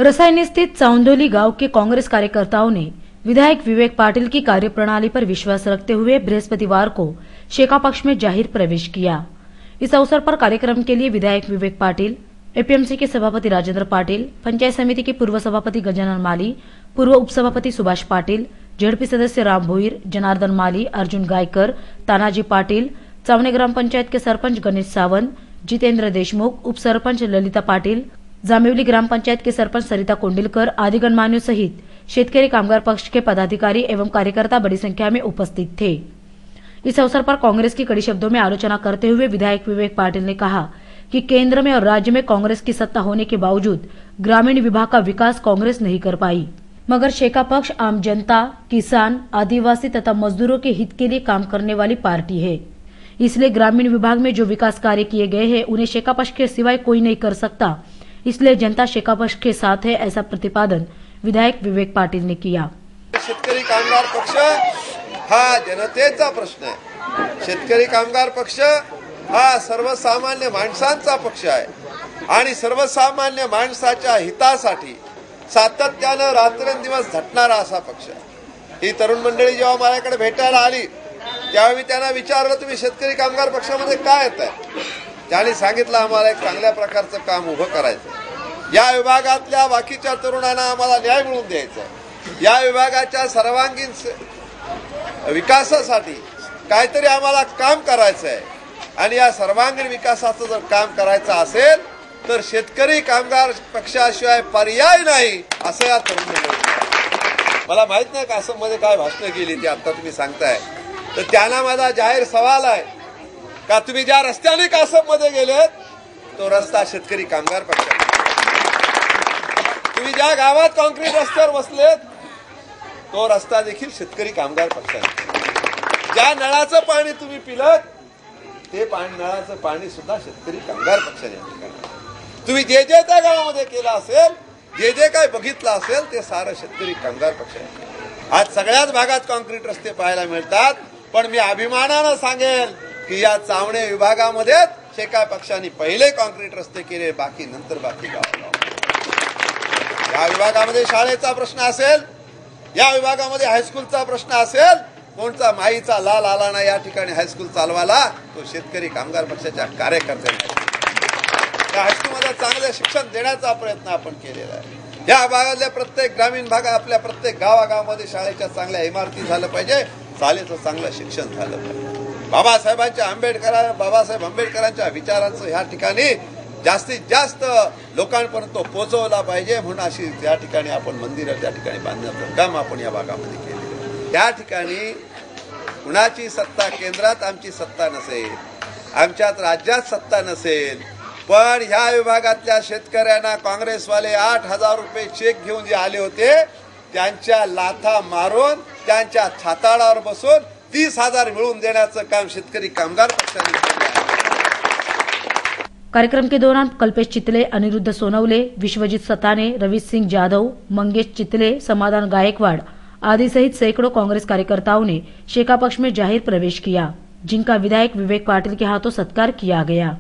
रसायनी स्थित चौंधोली गांव के कांग्रेस कार्यकर्ताओं ने विधायक विवेक पाटिल की कार्यप्रणाली पर विश्वास रखते हुए बृहस्पतिवार को शेका पक्ष में जाहिर प्रवेश किया। इस अवसर पर कार्यक्रम के लिए विधायक विवेक पाटिल, एपीएमसी के सभापति राजेंद्र पाटिल, पंचायत समिति के पूर्व सभापति गजानन माली, पूर्व उपसभापति सुभाष पाटिल, जेडपी सदस्य राम भोईर, जनार्दन माली, अर्जुन गायकर, तानाजी पाटिल, चावणे ग्राम पंचायत के सरपंच गणेश सावंत, जितेंद्र देशमुख, उप सरपंच ललिता पाटिल, जामिवली ग्राम पंचायत के सरपंच सरिता कोंडिलकर आदि गणमान्यों सहित शेतकरी कामगार पक्ष के पदाधिकारी एवं कार्यकर्ता बड़ी संख्या में उपस्थित थे। इस अवसर पर कांग्रेस की कड़ी शब्दों में आलोचना करते हुए विधायक विवेक पाटिल ने कहा कि केंद्र में और राज्य में कांग्रेस की सत्ता होने के बावजूद ग्रामीण विभाग का विकास कांग्रेस नहीं कर पाई, मगर शेका पक्ष आम जनता, किसान, आदिवासी तथा मजदूरों के हित के लिए काम करने वाली पार्टी है। इसलिए ग्रामीण विभाग में जो विकास कार्य किए गए हैं उन्हें शेका पक्ष के सिवाय कोई नहीं कर सकता, इसलिए जनता शेका पक्ष के साथ है, ऐसा प्रतिपादन विधायक विवेक पाटिल ने किया। शेतकरी कामगार पक्ष हा जनतेचा प्रश्न आहे। शेतकरी कामगार पक्ष हा सर्वसामान्य माणसांचा पक्ष आहे आणि सर्वसामान्य माणसाच्या हितासाठी सातत्याने रात्रंदिवस झटणारा असा पक्ष आहे। ही तरुण मंडळी जेव्हा माझ्याकडे भेटायला आली त्यावेळी मी त्यांना विचारलं, तुम्ही शेतकरी कामगार पक्षामध्ये काय येताय? त्यांनी सांगितलं, आम्हाला एक चांगल्या प्रकारचं काम उभं करायचं, या विभागातल्या बाकीच्या तरुणांना आम्हाला न्याय मिळवून द्यायचा, या विभागाच्या सर्वांगीण विकासासाठी काहीतरी आम्हाला काम करायचं आहे आणि या सर्वांगीण विकासाचं जर काम करायचं असेल तर शेतकरी कामगार पक्षाशिवाय पर्याय नाही, असं या तरुण मंडळी। मला माहित नाही का असं मध्ये काय भाषणं केली ती आता तुम्ही सांगताय, तर त्यांना माझा जाहीर सवाल आहे का तुम्ही ज्या रस्त्याने कासम मध्ये गेलेत तो रस्ता शेतकरी कामगार पक्षाचा, तुम्ही ज्या गावात कॉन्क्रीट रस्त्यावर बसलेत तो रस्ता देखील शेतकरी कामगार पक्षाचा, ज्या नळाचं पाणी तुम्ही पिलत ते नळाचं पाणी सुद्धा शेतकरी कामगार पक्षाने, तुम्ही जे जे त्या गावामध्ये केलं असेल, जे जे काय बघितलं असेल ते सारं शेतकरी कामगार पक्षाने। आज सगळ्याच भागात कॉन्क्रीट रस्ते पाहायला मिळतात, पण मी अभिमानानं सांगेल की या चावणे विभागामध्ये शेका पक्षाने पहिले कॉन्क्रीट रस्ते केले, बाकी गाव। या विभागामध्ये शाळेचा प्रश्न असेल, या विभागामध्ये हायस्कूलचा प्रश्न असेल, कोणता माईचा लाल आला ना या ठिकाणी हायस्कूल चालवायला, तो शेतकरी कामगार पक्षाच्या कार्यकर्त्यांनी त्या हायस्कूलमध्ये चांगले शिक्षण देण्याचा प्रयत्न आपण केलेला आहे। या भागातल्या प्रत्येक ग्रामीण भागात आपल्या प्रत्येक गावागावामध्ये शाळेच्या चांगल्या इमारती झालं पाहिजे, शाळेचं चांगलं शिक्षण झालं पाहिजे। बाबासाहेब आंबेडकरांच्या विचारांचं या ठिकाणी जास्तीत जास्त लोकांपर्यंत पोहोचवला पाहिजे, म्हणून अशी या ठिकाणी आपण मंदिरं त्या ठिकाणी बांधण्याचं काम आपण या भागामध्ये केले। या ठिकाणी कुणाची सत्ता केंद्रात आमची सत्ता नसेल, आमच्यात राज्यात सत्ता नसेल, पण ह्या विभागातल्या शेतकऱ्यांना काँग्रेसवाले 8,000 रुपये चेक घेऊन जे आले होते त्यांच्या लाथा मारून त्यांच्या छाताडावर बसून 30,000 मिळवून देण्याचं काम शेतकरी कामगार पक्षाने केलं आहे। कार्यक्रम के दौरान कल्पेश चितले, अनिरुद्ध सोनवले, विश्वजीत सताने, रवि सिंह जाधव, मंगेश चितले, समाधान गायकवाड़ आदि सहित सैकड़ों कांग्रेस कार्यकर्ताओं ने शेका पक्ष में जाहिर प्रवेश किया, जिनका विधायक विवेक पाटिल के हाथों सत्कार किया गया।